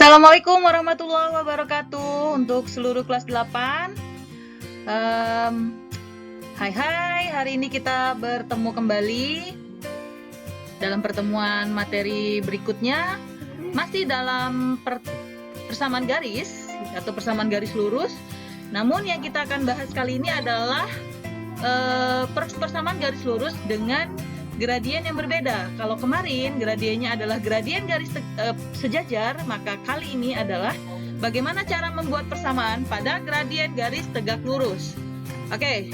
Assalamualaikum warahmatullahi wabarakatuh untuk seluruh kelas 8. Hai, hari ini kita bertemu kembali dalam pertemuan materi berikutnya, masih dalam persamaan garis atau persamaan garis lurus. Namun yang kita akan bahas kali ini adalah persamaan garis lurus dengan gradien yang berbeda. Kalau kemarin gradiennya adalah gradien garis sejajar, maka kali ini adalah bagaimana cara membuat persamaan pada gradien garis tegak lurus. Oke,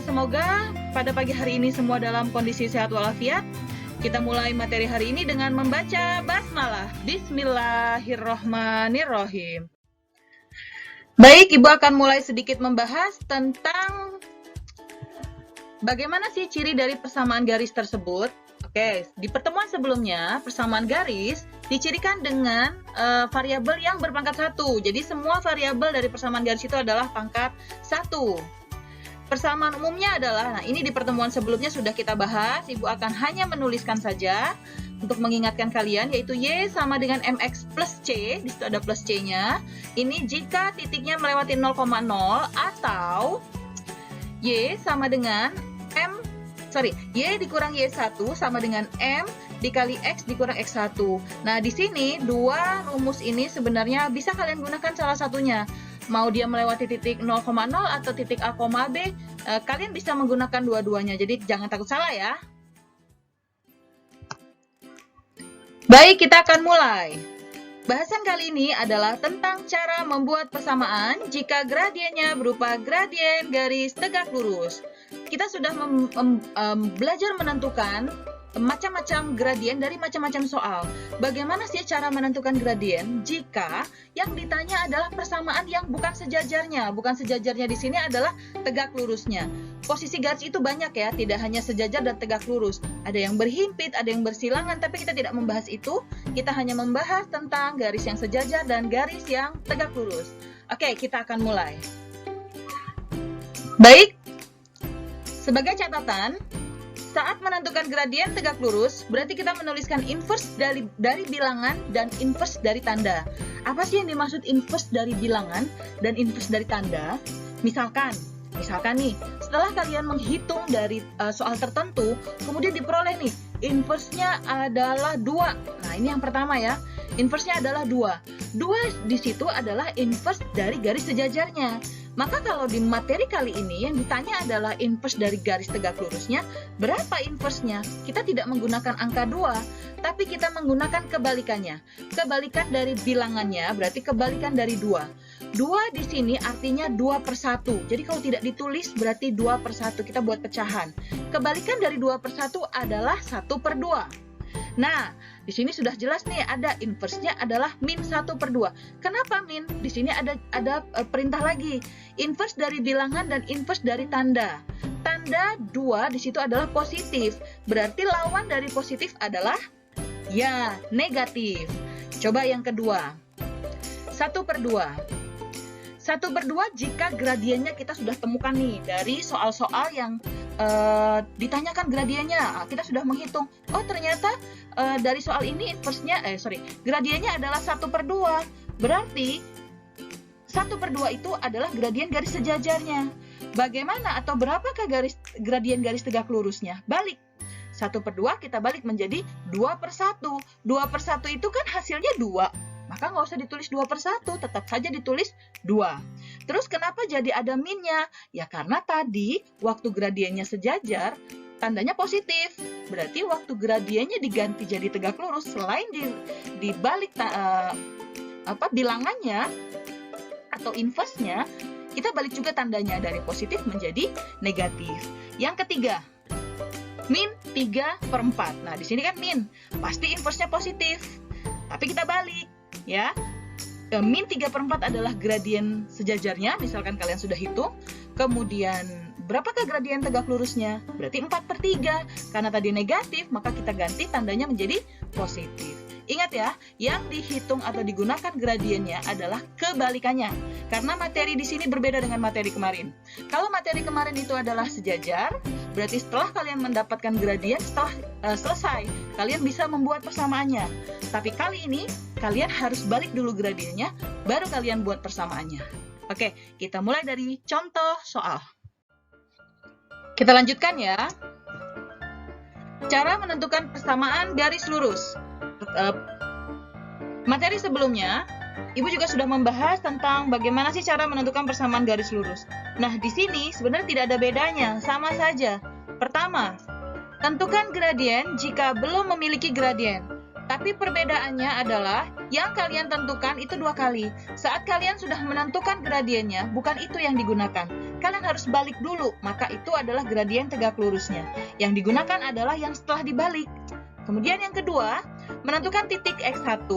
semoga pada pagi hari ini semua dalam kondisi sehat walafiat. Kita mulai materi hari ini dengan membaca basmalah. Bismillahirrohmanirrohim. Baik, Ibu akan mulai sedikit membahas tentang bagaimana sih ciri dari persamaan garis tersebut? Oke, di pertemuan sebelumnya, persamaan garis dicirikan dengan variabel yang berpangkat 1. Jadi semua variabel dari persamaan garis itu adalah pangkat 1. Persamaan umumnya adalah, nah ini di pertemuan sebelumnya sudah kita bahas, Ibu akan hanya menuliskan saja untuk mengingatkan kalian, yaitu Y sama dengan MX plus C, di situ ada plus C-nya. Ini jika titiknya melewati 0,0 atau Y sama dengan Y dikurang Y1 sama dengan M dikali X dikurang X1. Nah, di sini dua rumus ini sebenarnya bisa kalian gunakan salah satunya. Mau dia melewati titik 0,0 atau titik A, B, kalian bisa menggunakan dua-duanya. Jadi jangan takut salah ya. Baik, kita akan mulai. Bahasan kali ini adalah tentang cara membuat persamaan jika gradiennya berupa gradien garis tegak lurus. Kita sudah belajar menentukan macam-macam gradien dari macam-macam soal. Bagaimana sih cara menentukan gradien jika yang ditanya adalah persamaan yang bukan sejajarnya? Bukan sejajarnya di sini adalah tegak lurusnya. Posisi garis itu banyak ya, tidak hanya sejajar dan tegak lurus. Ada yang berhimpit, ada yang bersilangan, tapi kita tidak membahas itu. Kita hanya membahas tentang garis yang sejajar dan garis yang tegak lurus. Oke, kita akan mulai. Baik. Sebagai catatan, saat menentukan gradien tegak lurus, berarti kita menuliskan inverse dari bilangan dan inverse dari tanda. Apa sih yang dimaksud inverse dari bilangan dan inverse dari tanda? Misalkan nih, setelah kalian menghitung dari soal tertentu, kemudian diperoleh nih, inverse-nya adalah 2. Nah, ini yang pertama ya, inverse-nya adalah 2. 2 di situ adalah inverse dari garis sejajarnya. Maka kalau di materi kali ini yang ditanya adalah inverse dari garis tegak lurusnya, berapa inverse-nya? Kita tidak menggunakan angka 2, tapi kita menggunakan kebalikannya. Kebalikan dari bilangannya berarti kebalikan dari 2. 2 di sini artinya 2/1. Jadi kalau tidak ditulis berarti 2/1. Kita buat pecahan. Kebalikan dari 2/1 adalah 1/2. Nah, di sini sudah jelas nih, ada inverse-nya adalah min 1/2. Kenapa min? Di sini ada perintah lagi. Inverse dari bilangan dan inverse dari tanda. Tanda 2 di situ adalah positif. Berarti lawan dari positif adalah ya, negatif. Coba yang kedua. 1/2. 1/2 jika gradiennya kita sudah temukan nih dari soal-soal yang ditanyakan gradiennya, kita sudah menghitung. Oh, ternyata dari soal ini gradiennya adalah 1/2. Berarti 1/2 itu adalah gradien garis sejajarnya. Bagaimana atau berapakah gradien garis tegak lurusnya? Balik. 1/2 kita balik menjadi 2/1. 2/1 itu kan hasilnya 2. Maka nggak usah ditulis 2/1, tetap saja ditulis 2. Terus kenapa jadi ada minnya? Ya karena tadi waktu gradiennya sejajar, tandanya positif. Berarti waktu gradiennya diganti jadi tegak lurus, selain dibalik bilangannya atau inverse-nya, kita balik juga tandanya dari positif menjadi negatif. Yang ketiga, min 3/4. Nah, di sini kan min, pasti inverse-nya positif. Tapi kita balik. Ya, min 3/4 adalah gradien sejajarnya, misalkan kalian sudah hitung. Kemudian berapakah gradien tegak lurusnya? Berarti 4/3. Karena tadi negatif, maka kita ganti tandanya menjadi positif. Ingat ya, yang dihitung atau digunakan gradiennya adalah kebalikannya. Karena materi di sini berbeda dengan materi kemarin. Kalau materi kemarin itu adalah sejajar, berarti setelah kalian mendapatkan gradien, setelah selesai, kalian bisa membuat persamaannya. Tapi kali ini, kalian harus balik dulu gradiennya, baru kalian buat persamaannya. Oke, kita mulai dari contoh soal. Kita lanjutkan ya. Cara menentukan persamaan garis lurus. Materi sebelumnya, Ibu juga sudah membahas tentang bagaimana sih cara menentukan persamaan garis lurus. Nah, di sini sebenarnya tidak ada bedanya, sama saja. Pertama, tentukan gradien jika belum memiliki gradien. Tapi perbedaannya adalah yang kalian tentukan itu 2 kali. Saat kalian sudah menentukan gradiennya, bukan itu yang digunakan. Kalian harus balik dulu, maka itu adalah gradien tegak lurusnya. Yang digunakan adalah yang setelah dibalik. Kemudian yang kedua, menentukan titik x1,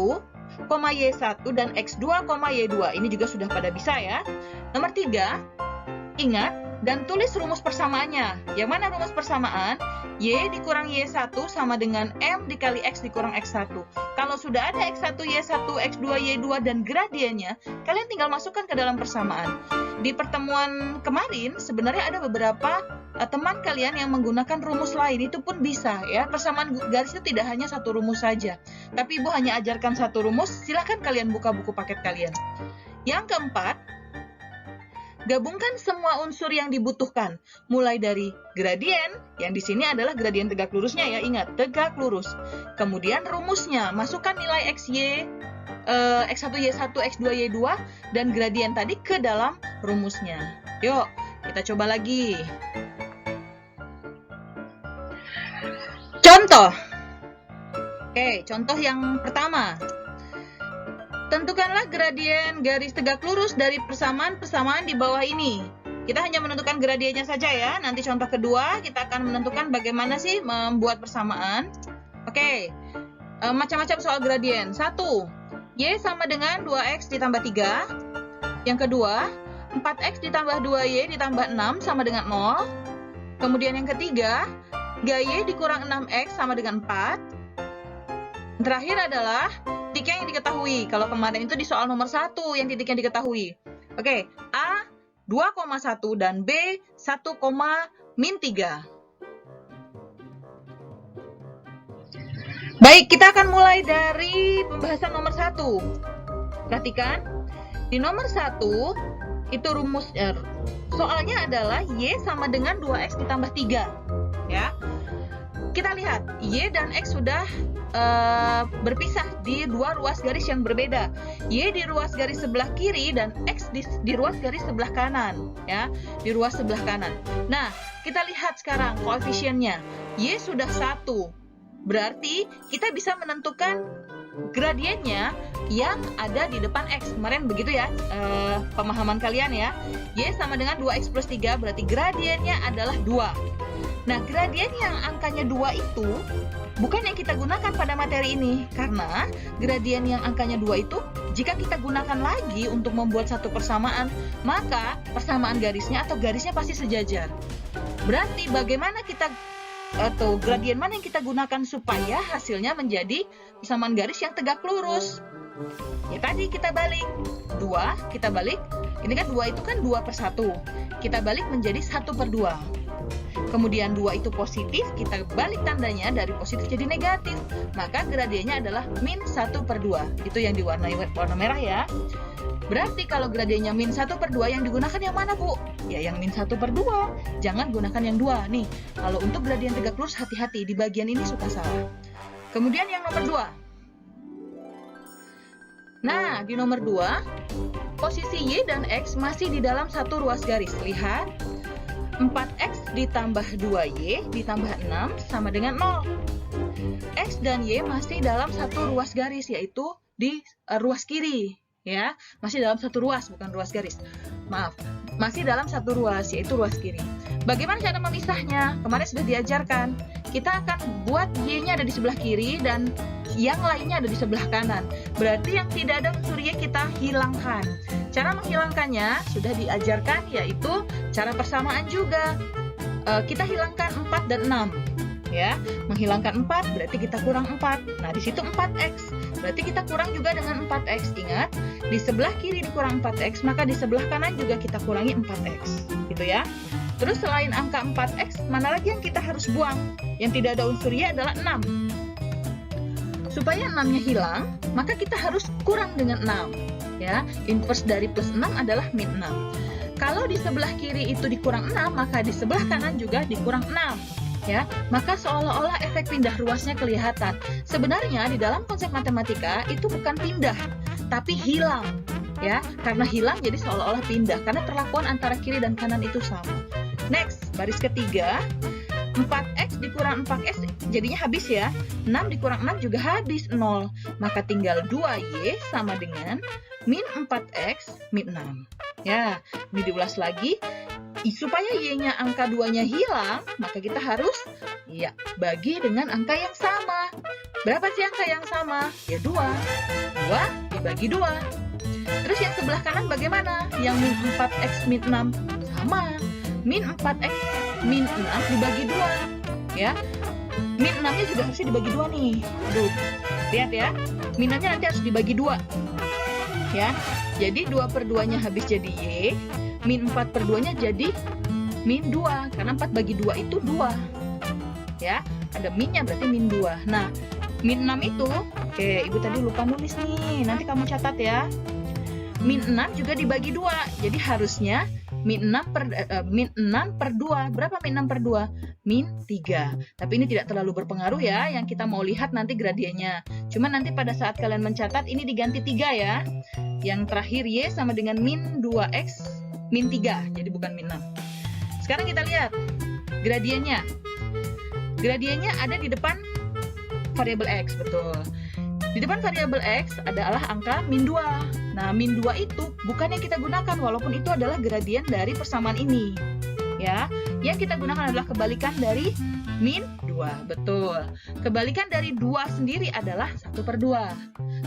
y1 dan x2, y2. Ini juga sudah pada bisa ya. Nomor 3, ingat dan tulis rumus persamaannya. Yang mana rumus persamaan? Y dikurang Y1 sama dengan M dikali X dikurang X1. Kalau sudah ada X1, Y1, X2, Y2 dan gradiennya, kalian tinggal masukkan ke dalam persamaan. Di pertemuan kemarin, sebenarnya ada beberapa teman kalian yang menggunakan rumus lain. Itu pun bisa ya. Persamaan garis itu tidak hanya satu rumus saja. Tapi Ibu hanya ajarkan satu rumus, silahkan kalian buka buku paket kalian. Yang keempat, gabungkan semua unsur yang dibutuhkan, mulai dari gradien, yang di sini adalah gradien tegak lurusnya ya, ingat, tegak lurus. Kemudian rumusnya, masukkan nilai XY, X1, Y1, X2, Y2, dan gradien tadi ke dalam rumusnya. Yuk, kita coba lagi. Contoh. Oke, contoh yang pertama. Tentukanlah gradien garis tegak lurus dari persamaan-persamaan di bawah ini. Kita hanya menentukan gradiennya saja ya. Nanti contoh kedua kita akan menentukan bagaimana sih membuat persamaan. Oke, macam-macam soal gradien. 1, Y sama dengan 2X ditambah 3. Yang kedua, 4X ditambah 2Y ditambah 6 sama dengan 0. Kemudian yang ketiga, 3Y dikurang 6X sama dengan 4. Terakhir adalah titik yang diketahui. Kalau kemarin itu di soal nomor 1 yang titik yang diketahui. Oke, A 2,1 dan B 1,-3. Baik, kita akan mulai dari pembahasan nomor 1. Perhatikan, di nomor 1 itu rumus soalnya adalah Y sama dengan 2X ditambah 3. Ya. Kita lihat, Y dan X sudah berpisah di 2 ruas garis yang berbeda. Y di ruas garis sebelah kiri dan X di ruas garis sebelah kanan, ya, di ruas sebelah kanan. Nah, kita lihat sekarang koefisiennya. Y sudah 1. Berarti kita bisa menentukan gradiennya yang ada di depan X. Kemarin begitu ya, pemahaman kalian ya. Y sama dengan 2X plus 3, berarti gradiennya adalah 2. Nah, gradien yang angkanya 2 itu bukan yang kita gunakan pada materi ini, karena gradien yang angkanya 2 itu jika kita gunakan lagi untuk membuat satu persamaan, maka persamaan garisnya atau garisnya pasti sejajar. Berarti bagaimana kita atau gradien mana yang kita gunakan supaya hasilnya menjadi persamaan garis yang tegak lurus? Ya tadi kita balik 2, kita balik, ini kan 2 itu kan 2/1, kita balik menjadi 1/2. Kemudian 2 itu positif, kita balik tandanya dari positif jadi negatif. Maka gradiennya adalah -1/2. Itu yang diwarnai warna merah ya. Berarti kalau gradiennya -1/2 yang digunakan yang mana, Bu? Ya yang -1/2. Jangan gunakan yang 2. Nih, kalau untuk gradien tegak lurus hati-hati, di bagian ini suka salah. Kemudian yang nomor 2. Nah, di nomor 2, posisi Y dan X masih di dalam satu ruas garis. Lihat. 4X ditambah 2Y ditambah 6 sama dengan 0. X dan Y masih dalam satu ruas garis, yaitu di ruas kiri. Ya, masih dalam satu ruas, bukan ruas garis. Maaf, masih dalam satu ruas, yaitu ruas kiri. Bagaimana cara memisahnya? Kemarin sudah diajarkan. Kita akan buat Y-nya ada di sebelah kiri dan yang lainnya ada di sebelah kanan. Berarti yang tidak ada unsur Y kita hilangkan. Cara menghilangkannya sudah diajarkan, yaitu cara persamaan juga. Kita hilangkan 4 dan 6. Ya, menghilangkan 4 berarti kita kurang 4. Nah, di situ 4X. Berarti kita kurang juga dengan 4X. Ingat, di sebelah kiri dikurang 4X, maka di sebelah kanan juga kita kurangi 4X. Gitu ya. Terus selain angka 4X, mana lagi yang kita harus buang? Yang tidak ada unsur Y adalah 6. Supaya 6-nya hilang, maka kita harus kurang dengan 6. Ya, inverse dari plus 6 adalah min 6. Kalau di sebelah kiri itu dikurang 6, maka di sebelah kanan juga dikurang 6. Ya, maka seolah-olah efek pindah ruasnya kelihatan. Sebenarnya di dalam konsep matematika itu bukan pindah, tapi hilang. Ya, karena hilang jadi seolah-olah pindah, karena perlakuan antara kiri dan kanan itu sama. Next, baris ketiga, 4x dikurang 4x jadinya habis ya. 6 dikurang 6 juga habis, 0. Maka tinggal 2y sama dengan min 4x min 6. Ya, ini diulas lagi. Supaya y-nya angka 2-nya hilang, maka kita harus bagi dengan angka yang sama. Berapa sih angka yang sama? Ya 2. 2 dibagi 2. Terus yang sebelah kanan bagaimana? Yang min 4x min 6 sama. Min 4x min 6 dibagi 2. Ya. Min 6-nya juga harusnya dibagi 2 nih. Aduh. Lihat ya. Min 6-nya nanti harus dibagi 2. Ya. Jadi 2/2-nya habis jadi y. Min 4/2-nya jadi min 2. Karena 4 bagi 2 itu 2. Ya. Ada minnya berarti min 2. Nah, min 6 itu, oke, Ibu tadi lupa nulis nih. Nanti kamu catat ya. Min 6 juga dibagi 2. Jadi harusnya min 6 per 2. Berapa min 6 per 2? Min 3. Tapi ini tidak terlalu berpengaruh ya. Yang kita mau lihat nanti gradiennya. Cuma nanti pada saat kalian mencatat ini diganti 3 ya. Yang terakhir y sama dengan min 2x min 3. Jadi bukan min 6. Sekarang kita lihat gradiennya. Gradiennya ada di depan variabel x, betul. Di depan variabel x adalah angka min 2. Nah, min 2 itu bukan yang kita gunakan, walaupun itu adalah gradien dari persamaan ini. Ya, yang kita gunakan adalah kebalikan dari min 2, betul. Kebalikan dari 2 sendiri adalah 1/2.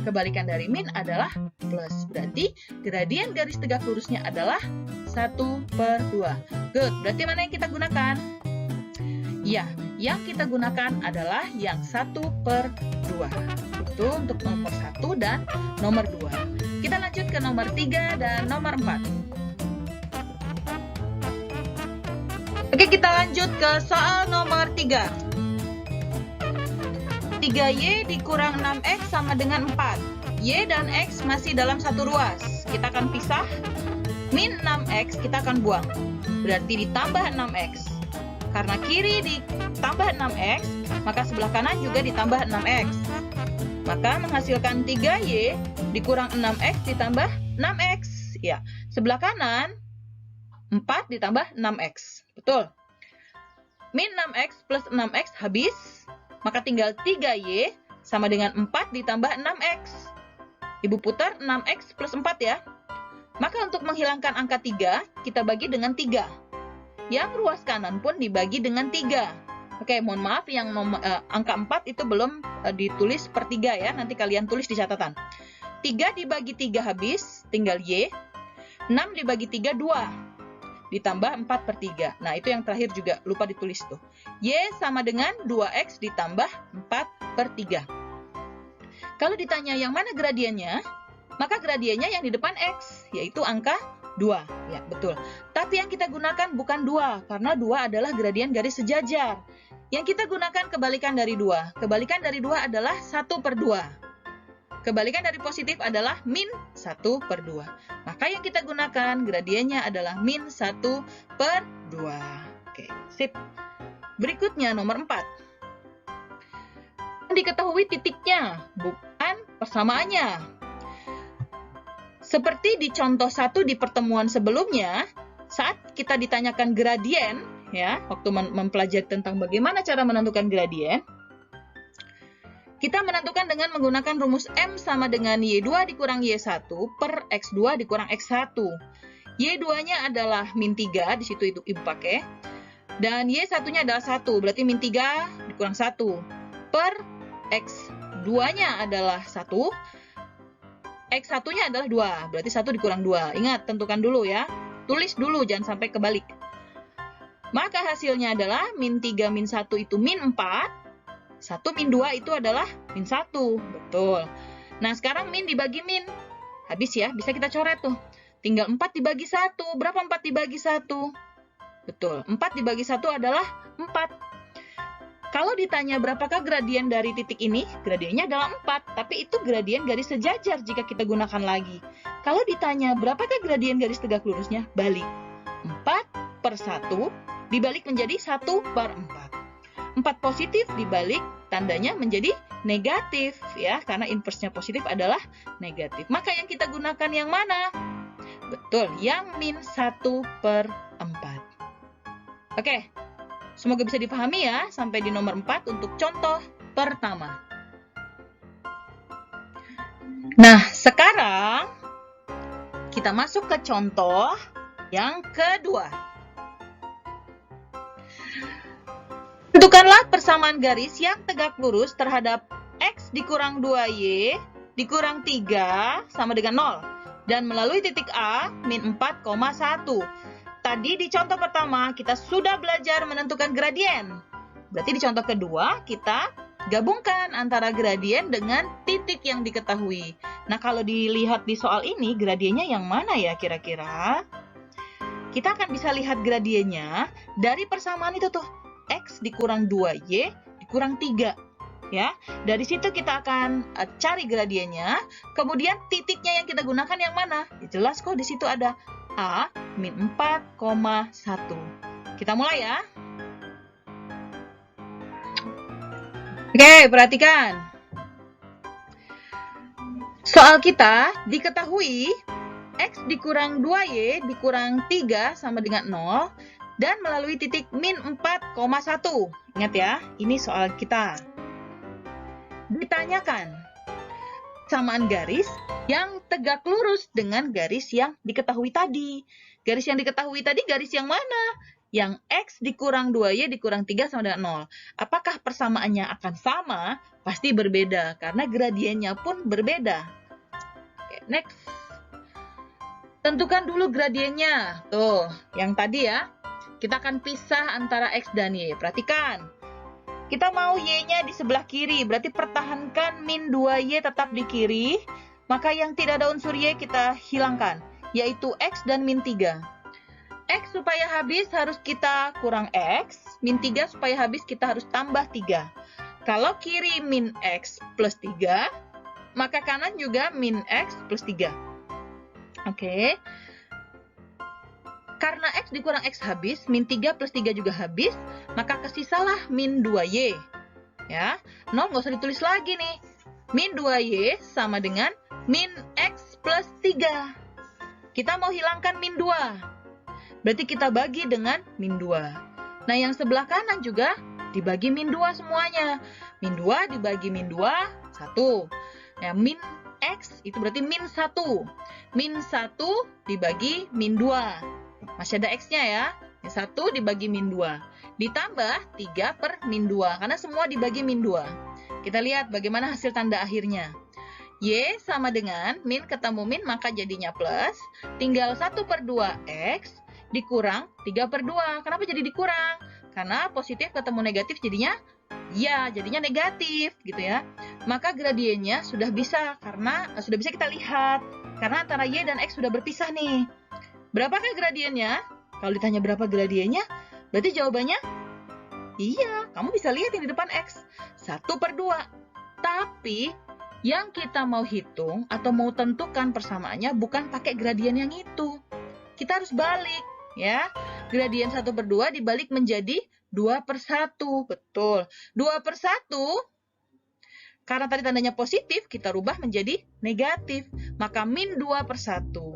Kebalikan dari min adalah plus. Berarti gradien garis tegak lurusnya adalah 1/2. Good, berarti mana yang kita gunakan? Ya, yang kita gunakan adalah yang 1/2. Itu untuk nomor 1 dan nomor 2. Kita lanjut ke nomor 3 dan nomor 4. Oke, kita lanjut ke soal nomor 3. 3y dikurang 6x sama dengan 4. Y dan x masih dalam satu ruas. Kita akan pisah. Min 6x kita akan buang. Berarti ditambah 6x. Karena kiri ditambah 6x, maka sebelah kanan juga ditambah 6x. Maka menghasilkan 3y dikurang 6x ditambah 6x. Ya, sebelah kanan 4 ditambah 6x. Betul. Min 6x plus 6x habis. Maka tinggal 3y sama dengan 4 ditambah 6x. Ibu putar 6x plus 4 ya. Maka untuk menghilangkan angka 3, kita bagi dengan 3. Yang ruas kanan pun dibagi dengan 3. Oke, mohon maaf yang angka 4 itu belum ditulis per 3 ya. Nanti kalian tulis di catatan. 3 dibagi 3 habis, tinggal y. 6 dibagi 3, 2. Ditambah 4/3. Nah, itu yang terakhir juga lupa ditulis tuh. Y sama dengan 2x ditambah 4/3. Kalau ditanya yang mana gradiennya, maka gradiennya yang di depan x, yaitu angka 2. Ya, betul. Tapi yang kita gunakan bukan 2, karena 2 adalah gradien garis sejajar. Yang kita gunakan kebalikan dari 2. Kebalikan dari 2 adalah 1/2. Kebalikan dari positif adalah min 1/2. Maka yang kita gunakan gradiennya adalah min 1/2. Oke, sip. Berikutnya nomor 4. Diketahui titiknya, bukan persamaannya. Seperti di contoh 1 di pertemuan sebelumnya, saat kita ditanyakan gradien, ya, waktu mempelajari tentang bagaimana cara menentukan gradien, kita menentukan dengan menggunakan rumus M sama dengan Y2 dikurang Y1 per X2 dikurang X1. Y2-nya adalah min 3, di situ itu Ibu pakai. Dan Y1-nya adalah 1, berarti min 3 dikurang 1. Per X2-nya adalah 1. X1-nya adalah 2, berarti 1 dikurang 2. Ingat, tentukan dulu ya. Tulis dulu, jangan sampai kebalik. Maka hasilnya adalah min 3 min 1 itu min 4. 1 min 2 itu adalah min 1. Betul. Nah, sekarang min dibagi min. Habis ya, bisa kita coret tuh. Tinggal 4 dibagi 1. Berapa 4 dibagi 1? Betul. 4 dibagi 1 adalah 4. Kalau ditanya berapakah gradien dari titik ini, gradiennya adalah 4, tapi itu gradien garis sejajar jika kita gunakan lagi. Kalau ditanya berapakah gradien garis tegak lurusnya, balik. 4/1 dibalik menjadi 1/4. 4 positif dibalik tandanya menjadi negatif, ya, karena inversnya positif adalah negatif. Maka yang kita gunakan yang mana? Betul, yang min 1/4. Oke. Semoga bisa dipahami ya, sampai di nomor 4 untuk contoh pertama. Nah, sekarang kita masuk ke contoh yang kedua. Tentukanlah persamaan garis yang tegak lurus terhadap X dikurang 2Y dikurang 3 sama dengan 0. Dan melalui titik A, min 4,1. Tadi di contoh pertama kita sudah belajar menentukan gradien. Berarti di contoh kedua kita gabungkan antara gradien dengan titik yang diketahui. Nah, kalau dilihat di soal ini, gradiennya yang mana ya kira-kira? Kita akan bisa lihat gradiennya dari persamaan itu tuh. X dikurang 2Y dikurang 3. Ya, dari situ kita akan cari gradiennya. Kemudian titiknya yang kita gunakan yang mana? Ya, jelas kok di situ ada A min 4,1. Kita mulai ya. Oke, perhatikan. Soal kita diketahui X dikurang 2Y dikurang 3 sama dengan 0 dan melalui titik min 4,1. Ingat ya, ini soal kita. Ditanyakan persamaan garis yang tegak lurus dengan garis yang diketahui tadi. Garis yang diketahui tadi garis yang mana? Yang X dikurang 2Y dikurang 3 sama dengan 0. Apakah persamaannya akan sama? Pasti berbeda, karena gradiennya pun berbeda. Oke, next. Tentukan dulu gradiennya. Tuh, yang tadi ya. Kita akan pisah antara X dan Y. Perhatikan. Kita mau Y-nya di sebelah kiri, berarti pertahankan min 2Y tetap di kiri. Maka yang tidak ada unsur Y kita hilangkan, yaitu X dan min 3. X supaya habis harus kita kurang X, min 3 supaya habis kita harus tambah 3. Kalau kiri min X plus 3, maka kanan juga min X plus 3. Oke. Karena X dikurang X habis, min 3 plus 3 juga habis, maka kesisalah min 2Y. Ya, 0 nggak usah ditulis lagi nih. Min 2Y sama dengan min X plus 3. Kita mau hilangkan min 2. Berarti kita bagi dengan min 2. Nah, yang sebelah kanan juga dibagi min 2 semuanya. Min 2 dibagi min 2, 1. Nah, min X itu berarti min 1. Min 1 dibagi min 2. Masih ada X-nya ya. 1 dibagi min 2. Ditambah 3 per min 2. Karena semua dibagi min 2. Kita lihat bagaimana hasil tanda akhirnya. Y sama dengan min ketemu min maka jadinya plus. Tinggal 1/2 X dikurang 3/2. Kenapa jadi dikurang? Karena positif ketemu negatif jadinya ya, jadinya negatif gitu ya. Maka gradiennya sudah bisa karena sudah bisa kita lihat. Karena antara Y dan X sudah berpisah nih. Berapakah gradiennya? Kalau ditanya berapa gradiennya, berarti jawabannya iya, kamu bisa lihat yang di depan X. 1/2. Tapi yang kita mau hitung atau mau tentukan persamaannya bukan pakai gradien yang itu. Kita harus balik ya. Gradien 1/2 dibalik menjadi 2/1. Betul. 2/1 karena tadi tandanya positif, kita rubah menjadi negatif. Maka min 2/1.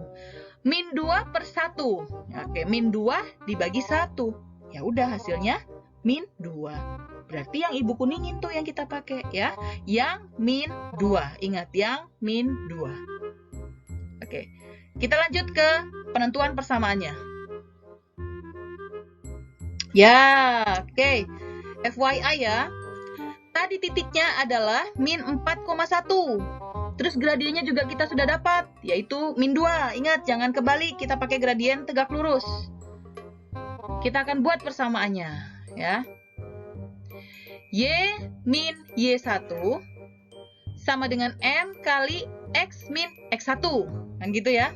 Min 2/1. Oke, min 2 dibagi 1. Ya udah hasilnya min 2. Berarti yang ibu kuningin tuh yang kita pakai ya. Yang min 2. Ingat, yang min 2. Oke. Kita lanjut ke penentuan persamaannya. Ya, oke. FYI ya. Tadi titiknya adalah min 4,1. Terus gradiennya juga kita sudah dapat, yaitu min 2. Ingat, jangan kebalik, kita pakai gradien tegak lurus. Kita akan buat persamaannya, ya. Y min Y1 sama dengan M kali X min X1. Kan gitu ya.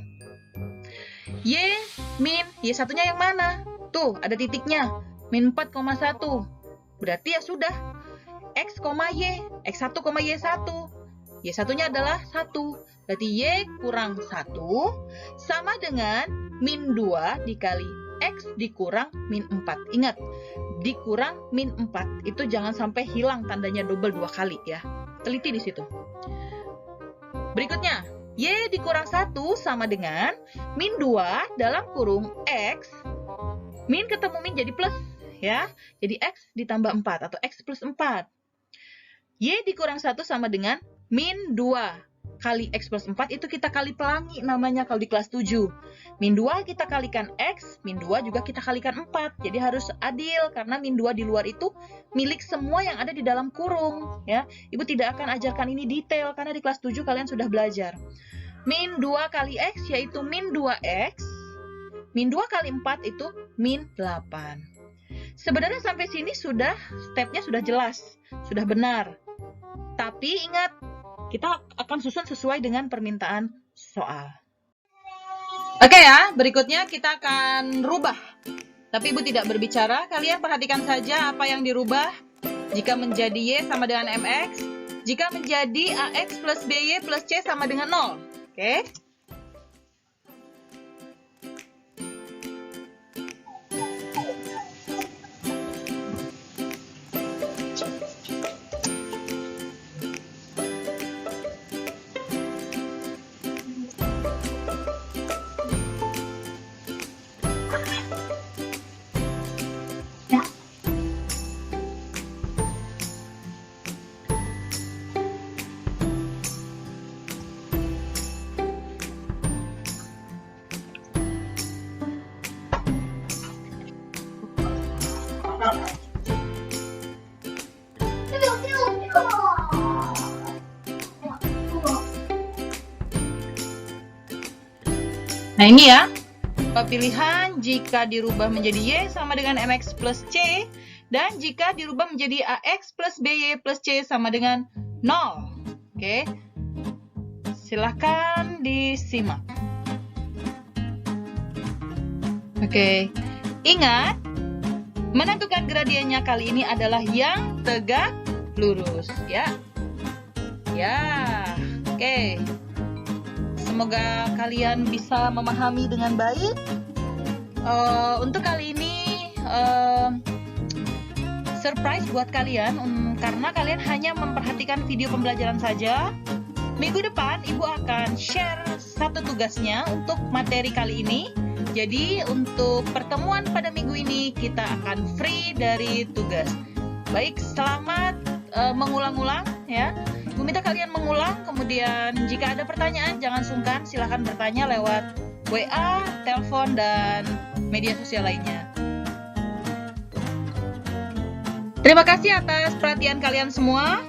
Y min Y1-nya yang mana? Tuh, ada titiknya. Min 4,1. Berarti ya sudah. X, Y, X1, Y1. Y1-nya adalah 1. Berarti Y kurang 1 sama dengan min 2 dikali X dikurang min 4. Ingat, dikurang min 4. Itu jangan sampai hilang tandanya double 2 kali ya. Teliti di situ. Berikutnya, Y dikurang 1 sama dengan min 2 dalam kurung X. Min ketemu min jadi plus ya. Jadi X ditambah 4 atau X plus 4. Y dikurang 1 sama dengan min 2 kali X plus 4 itu kita kali pelangi namanya kalau di kelas 7. Min 2 kita kalikan X, min 2 juga kita kalikan 4. Jadi harus adil karena min 2 di luar itu milik semua yang ada di dalam kurung. Ya. Ibu tidak akan ajarkan ini detail karena di kelas 7 kalian sudah belajar. Min 2 kali X yaitu min 2X. Min 2 kali 4 itu min 8. Sebenarnya sampai sini stepnya sudah jelas, sudah benar. Tapi ingat, kita akan susun sesuai dengan permintaan soal. Oke ya, berikutnya kita akan rubah. Tapi Ibu tidak berbicara, kalian perhatikan saja apa yang dirubah. Jika menjadi Y sama dengan MX, jika menjadi AX plus BY plus C sama dengan 0. Oke? Nah ini ya, pilihan jika dirubah menjadi Y sama dengan MX plus C, dan jika dirubah menjadi AX plus BY plus C sama dengan 0. Oke, silahkan disimak. Oke, ingat, menentukan gradiennya kali ini adalah yang tegak lurus ya. Ya, oke. Semoga kalian bisa memahami dengan baik. Untuk kali ini surprise buat kalian karena kalian hanya memperhatikan video pembelajaran saja. Minggu depan Ibu akan share satu tugasnya untuk materi kali ini. Jadi untuk pertemuan pada minggu ini kita akan free dari tugas. Baik, selamat mengulang-ulang ya. Ibu minta kalian mengulang, kemudian jika ada pertanyaan jangan sungkan, silahkan bertanya lewat WA, telepon, dan media sosial lainnya. Terima kasih atas perhatian kalian semua.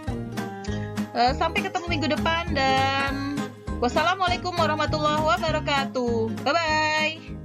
Sampai ketemu minggu depan dan wassalamualaikum warahmatullahi wabarakatuh. Bye-bye.